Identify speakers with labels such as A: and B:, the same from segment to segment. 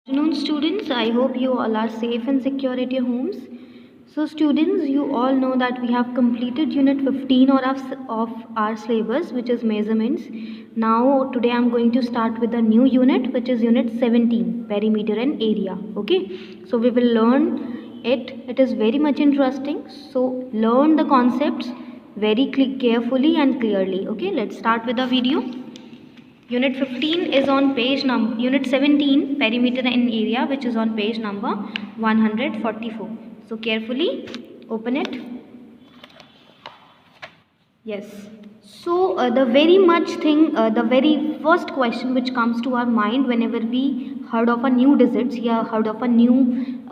A: Afternoon students, I hope you all are safe and secure at your homes. So students, you all know that we have completed unit 15 of our syllabus, which is measurements. Now today I am going to start with a new unit, which is unit 17, perimeter and area. Okay, so we will learn it. It is very much interesting. So learn the concepts very carefully and clearly. Okay, let's start with the video. Unit 15 is on page number, Unit 17, perimeter and area, which is on page number 144. So carefully open it. Yes. So the very first question which comes to our mind whenever we heard of a new digits, heard of a new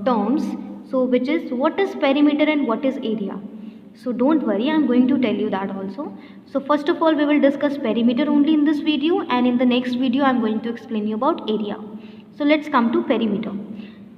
A: terms. So which is, what is perimeter and what is area? So don't worry, I am going to tell you that also. So first of all, we will discuss perimeter only in this video, and in the next video I am going to explain you about area. So let's come to perimeter.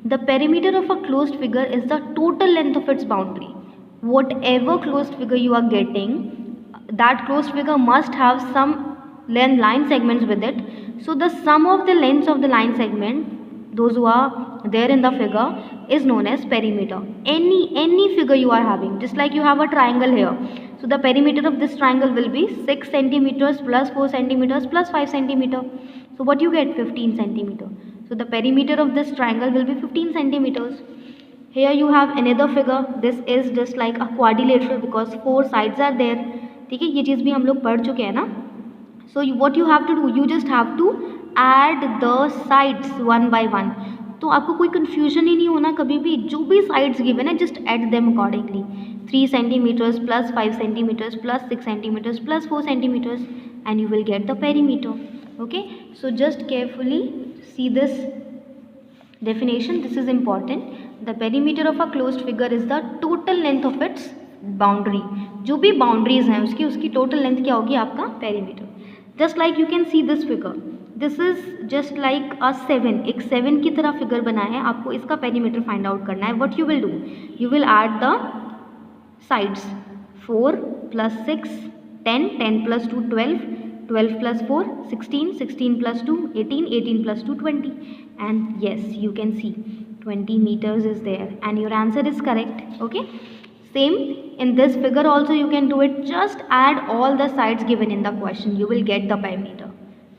A: The perimeter of a closed figure is the total length of its boundary. Whatever closed figure you are getting, that closed figure must have some line segments with it. So the sum of the lengths of the line segment, those who are there in the figure, is known as perimeter. Any figure you are having, just like you have a triangle here. So the perimeter of this triangle will be 6 centimeters plus 4 centimeters plus 5 centimeter. So what you get? 15 centimeter. So the perimeter of this triangle will be 15 centimeters. Here you have another figure. This is just like a quadrilateral because 4 sides are there. ठीक है, ये चीज़ भी हम लोग पढ़ चुके हैं ना. So what you have to do, you just have to add the sides one by one. तो आपको कोई confusion ही नहीं होना कभी भी. जो भी sides given है, just add them accordingly. 3 centimeters plus 5 centimeters plus 6 centimeters plus 4 centimeters, and you will get the perimeter. Okay, so just carefully see this definition. This is important. The perimeter of a closed figure is the total length of its boundary. जो भी boundaries हैं उसकी total length क्या होगी? आपका perimeter. Just like you can see this figure. This is just like a 7. एक 7 की तरह figure बना है. आपको इसका perimeter find out करना है. What you will do? You will add the sides. 4 plus 6, 10, 10 plus 2, 12, 12 plus 4, 16, 16 plus 2, 18, 18 plus 2, 20. And yes, you can see 20 meters is there, and your answer is correct. Okay, same in this figure also you can do it. Just add all the sides given in the question, you will get the perimeter.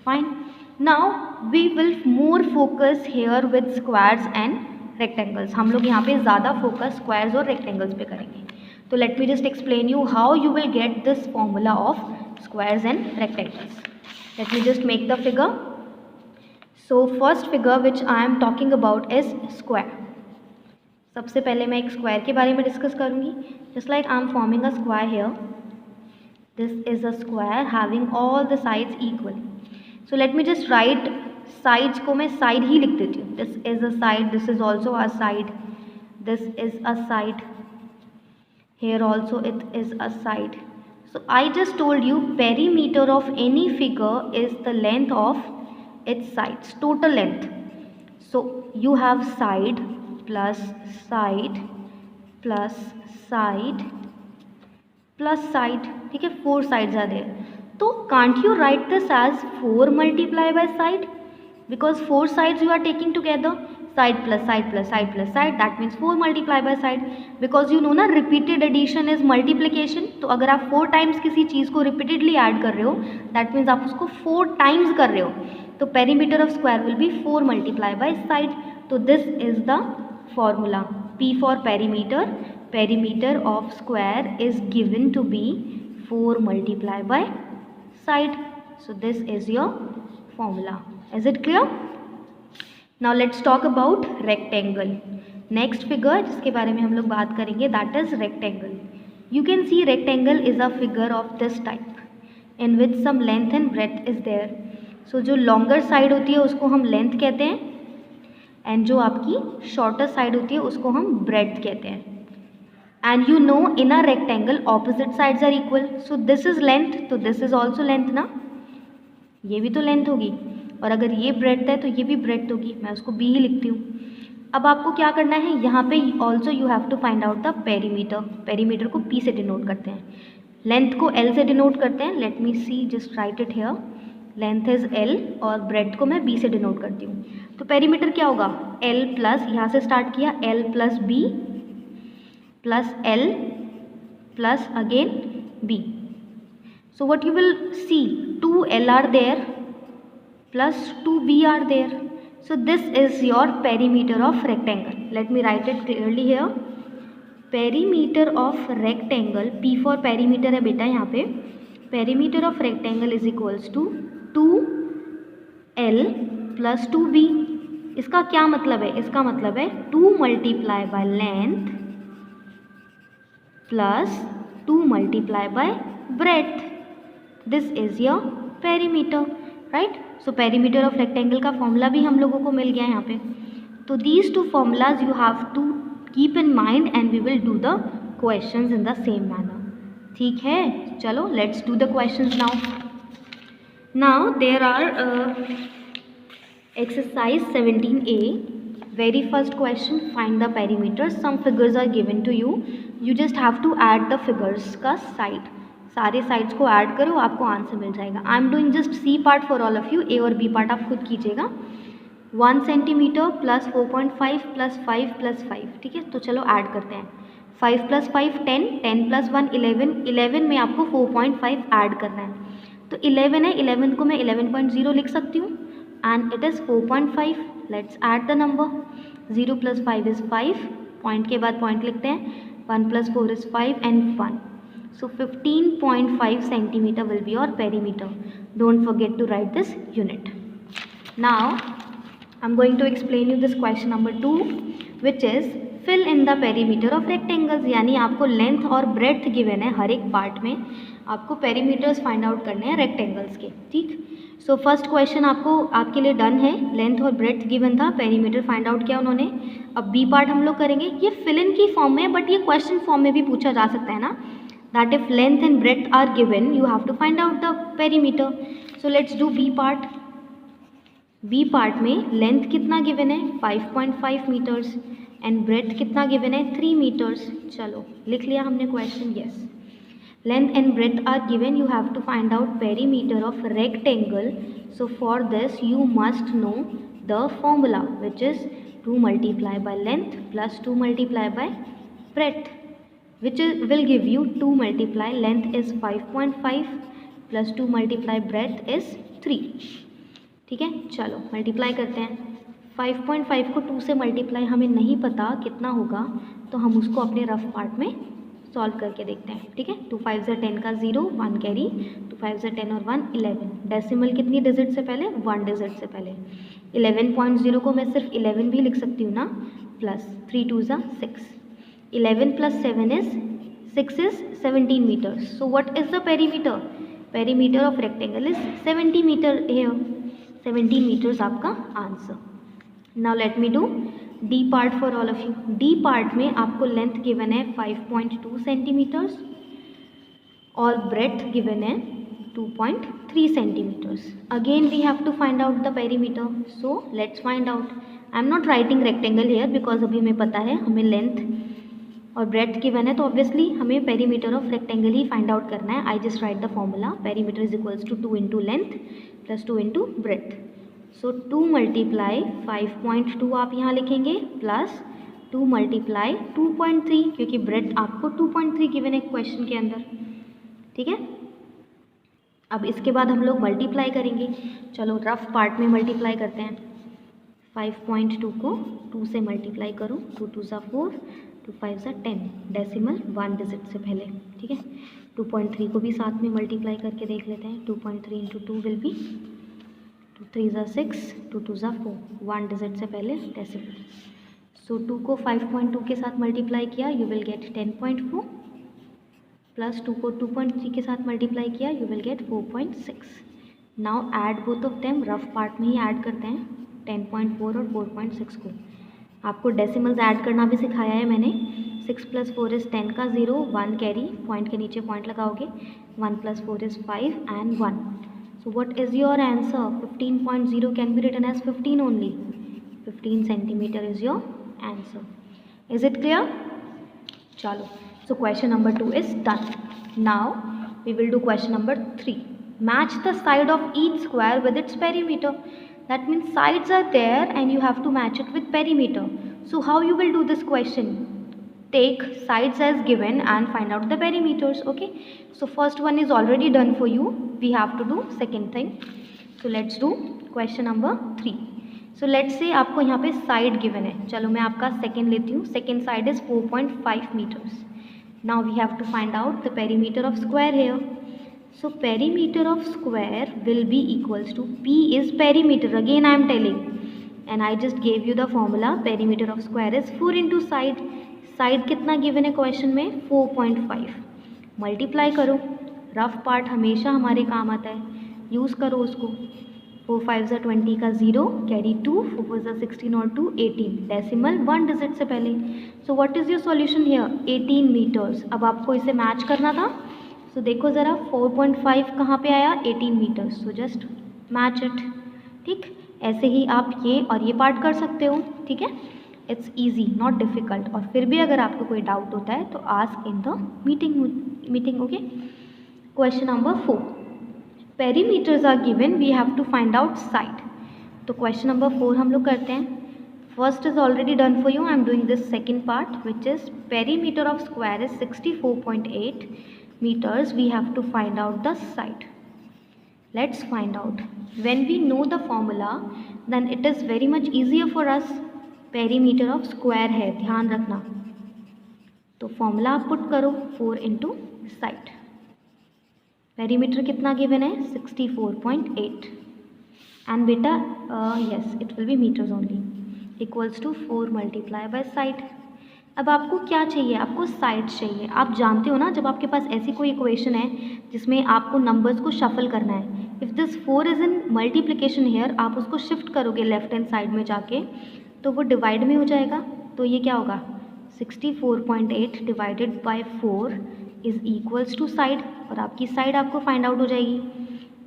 A: Fine. Now we will more focus here with squares and rectangles. हम लोग यहाँ पे ज़्यादा focus squares और rectangles पे करेंगे. तो let me just explain you how you will get this formula of squares and rectangles. Let me just make the figure. So first figure which I am talking about is square. सबसे पहले मैं एक square के बारे में discuss करूँगी. Just like I am forming a square here. This is a square having all the sides equal. So let me just write sides को मैं side ही लिख देती हूँ. This is a side. This is also a side. This is a side. Here also it is a side. So I just told you perimeter of any figure is the length of its sides, total length. So you have side plus side plus side plus side. ठीक है, 4 sides are there. तो can't you write this as 4 multiplied by side? Because 4 sides you are taking together. Side plus side plus side plus side, that means 4 multiplied by side. Because you know ना, repeated addition is multiplication. तो अगर आप 4 times किसी चीज़ को repeatedly add कर रहे हो, that means आप उसको 4 times कर रहे हो. तो perimeter of square will be 4 multiplied by side. तो this is the formula. P for perimeter. Perimeter of square is given to be 4 multiplied by side. So this is your formula. Is it clear? Now let's talk about rectangle. Next figure जिसके बारे में हम लोग बात करेंगे, that is rectangle. You can see rectangle is a figure of this type in which some length and breadth is there. So जो longer side होती है उसको हम length कहते हैं, and जो आपकी shorter side होती है उसको हम breadth कहते हैं. And you know in a rectangle opposite sides are equal. So this is length, तो this is also length ना, ये भी तो length होगी. और अगर ये ब्रेड्थ है तो ये भी ब्रेड्थ होगी. मैं उसको बी ही लिखती हूँ. अब आपको क्या करना है, यहाँ पे also you have to find out the perimeter. Perimeter को पी से डिनोट करते हैं, लेंथ को एल से डिनोट करते हैं. Let me see, just write it here. Length is L और ब्रेड्थ को मैं बी से डिनोट करती हूँ. तो पेरीमीटर क्या होगा, L प्लस, यहाँ से स्टार्ट किया, L plus B plus L plus again B. So what you will see, 2L are there plus 2B are there. So this is your perimeter of rectangle. Let me write it clearly here. Perimeter of rectangle, P for perimeter है बेटा यहाँ पे, perimeter of rectangle is equals to 2L plus 2B. इसका क्या मतलब है, इसका मतलब है 2 multiply by length plus 2 multiply by breadth. This is your perimeter, right? So perimeter of rectangle का फॉर्मूला भी हम लोगों को मिल गया यहाँ पे. तो these two formulas you have to keep in mind and we will do the questions in the same manner. ठीक है, चलो let's do the questions now. Now there are exercise 17A. Very first question, find the perimeter. Some figures are given to you. You just have to add the figures का side. सारे sides को add करो, आपको answer मिल जाएगा. I am doing just C part for all of you, A और B part आप खुद कीजिएगा. 1 सेंटीमीटर प्लस 4.5 प्लस 5 प्लस 5. ठीक है, तो चलो ऐड करते हैं. 5 प्लस 5 10, 10 प्लस 1 11, 11 में आपको 4.5 ऐड करना है. तो 11 है, 11 को मैं 11.0 लिख सकती हूँ and it is 4.5. Let's add the number. 0 plus 5 is 5, point के बाद पॉइंट लिखते हैं. 1 plus 4 is 5 and 1. So 15.5 centimeter will be your perimeter. Don't forget to write this unit. Now I'm going to explain you this question number 2, which is fill in the perimeter of rectangles. यानी आपको length और breadth given है, हर एक part में आपको perimeters find out करने हैं rectangles के. ठीक, सो फर्स्ट क्वेश्चन आपके लिए डन है. लेंथ और ब्रेड्थ गिवन था, पेरीमीटर फाइंड आउट किया उन्होंने. अब बी पार्ट हम लोग करेंगे. ये फिल इन की फॉर्म में, बट ये क्वेश्चन फॉर्म में भी पूछा जा सकता है ना, that if length and breadth are given you have to find out the perimeter. So let's do B part. B part में लेंथ कितना गिवन है 5.5 मीटर्स एंड ब्रेड्थ कितना गिवन है 3 मीटर्स. चलो लिख लिया हमने question. Yes, length and breadth are given, you have to find out perimeter of rectangle. So for this you must know the formula which is 2 multiply by length plus 2 multiply by breadth, which will give you 2 multiply length is 5.5 plus 2 multiply breadth is 3. ठीक है, चलो multiply करते हैं. 5.5 को 2 से multiply हमें नहीं पता कितना होगा, तो हम उसको अपने रफ पार्ट में सॉल्व करके देखते हैं. ठीक है, 2 5 से 10 का 0, 1 कैरी, 2 5 से 10 और 1 11. डेसिमल कितनी डिजिट से पहले, 1 डिजिट से पहले. 11.0 को मैं सिर्फ 11 भी लिख सकती हूँ ना, प्लस 3 2 ज़ा 6. 11 plus 7 is 6 is 17 meters. So what is the perimeter? Perimeter of rectangle is 70 meter here. 17 meters आपका answer. Now let me do D part for all of you. D part में आपको लेंथ गिवन है 5.2 centimetres और breadth given है 2.3 centimetres. Again we have to find out the perimeter. So let's find out. I am not writing rectangle here because अभी हमें पता है हमें लेंथ और ब्रेड्थ गिवन है, तो ऑब्वियसली हमें पेरीमीटर ऑफ रेक्टेंगल ही फाइंड आउट करना है. I just write the formula. Perimeter is equals to 2 into length plus 2 into breadth. So 2 multiply 5.2 आप यहाँ लिखेंगे प्लस 2 मल्टीप्लाई 2.3, क्योंकि ब्रेड्थ आपको 2.3 गिवन है क्वेश्चन के अंदर. ठीक है, अब इसके बाद हम लोग मल्टीप्लाई करेंगे. चलो रफ पार्ट में मल्टीप्लाई करते हैं. 5.2 को 2 से मल्टीप्लाई करूँ, 2 2 ज़ा 4, 2 5 ज़ा 10, डेसिमल 1 डिजिट से पहले. ठीक है, 2.3 को भी साथ में मल्टीप्लाई करके देख लेते हैं. 2.3 इंटू 2 विल बी 2 3 ज़ा 6, 2 2 ज़ा 4, 1 डिजिट से पहले डेसिमल. सो 2 को 5.2 के साथ मल्टीप्लाई किया, यू विल गेट 10.4 प्लस 2 को 2.3 के साथ मल्टीप्लाई किया, you will get 4.6. Now add both of them. Rough part में ही ऐड करते हैं 10.4 और 4.6 को. आपको डेसिमल्स ऐड करना भी सिखाया है मैंने. 6 प्लस 4 इज़ 10 का 0, 1 कैरी, पॉइंट के नीचे पॉइंट लगाओगे. 1 plus 4 is 5 and 1. So what is your answer? 15.0 can be written as 15 only. 15 centimetre is your answer. Is it clear? चलो, so question number 2 is done. Now we will do question number 3. Match the side of each square with its perimeter. That means sides are there and you have to match it with perimeter. So how you will do this question? Take sides as given and find out the perimeters. Okay, so first one is already done for you. We have to do second thing. So let's do question number 3. So let's say आपको यहाँ पे side given है. चलो मैं आपका second लेती हूँ. Second side is 4.5 meters. Now we have to find out the perimeter of square here. So perimeter of square will be equals to P is perimeter. Again I am telling, and I just gave you the formula. Perimeter of square is 4 into side. Side कितना given है question में? 4.5. Multiply करो. Rough part हमेशा हमारे काम आता है, use करो उसको. 4 5 20 का 0 कैरी 2, 4 4 16 और 2 18. डेसिमल 1 डिजिट से पहले. So what is your solution here? 18 metres. अब आपको इसे मैच करना था. सो देखो ज़रा 4.5 कहाँ पे आया? 18 metres. So just match it. ठीक, ऐसे ही आप ये और ये पार्ट कर सकते हो. ठीक है, इट्स ईजी, नॉट डिफ़िकल्ट. और फिर भी अगर आपको कोई डाउट होता है तो ask in the meeting. Okay, question number 4. Perimeters are given, we have to find out side. तो क्वेश्चन नंबर 4 हम लोग करते हैं. First is already done for you. I am doing this second part which is perimeter of square is 64.8 meters. We have to find out the side. Let's find out. When we know the formula, then it is very much easier for us. Perimeter of square है, ध्यान रखना. तो formula आप put करो 4 into side. Perimeter कितना given है? 64.8. And बेटा yes it will be metres only. Equals to 4 multiply by side. अब आपको क्या चाहिए? आपको साइड चाहिए. आप जानते हो ना, जब आपके पास ऐसी कोई इक्वेशन है जिसमें आपको नंबर्स को शफल करना है, if this 4 is in multiplication here, आप उसको शिफ्ट करोगे लेफ्ट हैंड साइड में जाके तो वो डिवाइड में हो जाएगा. तो ये क्या होगा? 64.8 divided by 4 is equals to side. और आपकी साइड आपको फाइंड आउट हो जाएगी.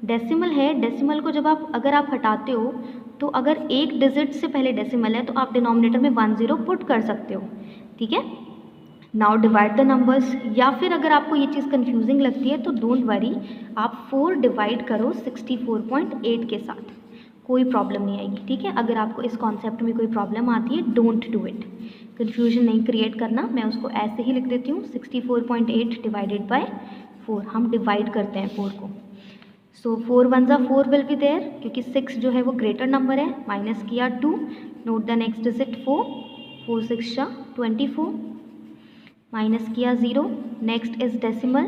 A: डेसिमल है, डेसिमल को जब अगर आप हटाते हो तो अगर एक डिजिट से पहले डेसिमल है तो आप डिनोमिनेटर में 10 पुट कर सकते हो. ठीक है, नाउ डिवाइड द नंबर्स. या फिर अगर आपको ये चीज़ कंफ्यूजिंग लगती है तो डोंट वरी, आप 4 डिवाइड करो 64.8 के साथ, कोई प्रॉब्लम नहीं आएगी. ठीक है, अगर आपको इस कॉन्सेप्ट में कोई प्रॉब्लम आती है डोंट डू इट. कन्फ्यूजन नहीं क्रिएट करना. मैं उसको ऐसे ही लिख देती हूँ 64.8 डिवाइडेड बाय 4. हम डिवाइड करते हैं 4 को. सो 4 1 ज़ा 4 विल बी देयर, क्योंकि 6 जो है वो ग्रेटर नंबर है. माइनस किया 2. Note the next digit 4. 4 6 24. Minus किया 0. नेक्स्ट इज डेसिमल,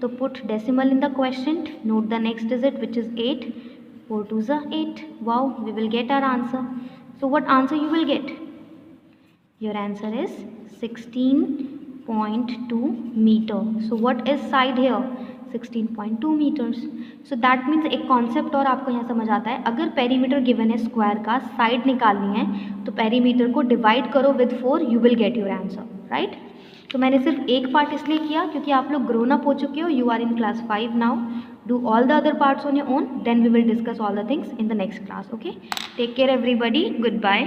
A: तो put decimal in the question. Note the next digit which is 8. 4 2 is 8. Wow, we will get our answer. So what answer you will get? Your answer is 16.2 meter. So what is side here? 16.2 meters. So that means एक concept और आपको यहाँ समझ आता है. अगर perimeter given है square का, साइड निकालनी है तो पेरीमीटर को डिवाइड करो with 4, you will get your answer. Right. तो मैंने सिर्फ एक पार्ट इसलिए किया क्योंकि आप लोग ग्रोन अप हो चुके हो. You are in class 5 now. Do all the other parts on your own, then we will discuss all the things in the next class. Okay, take care everybody. Goodbye.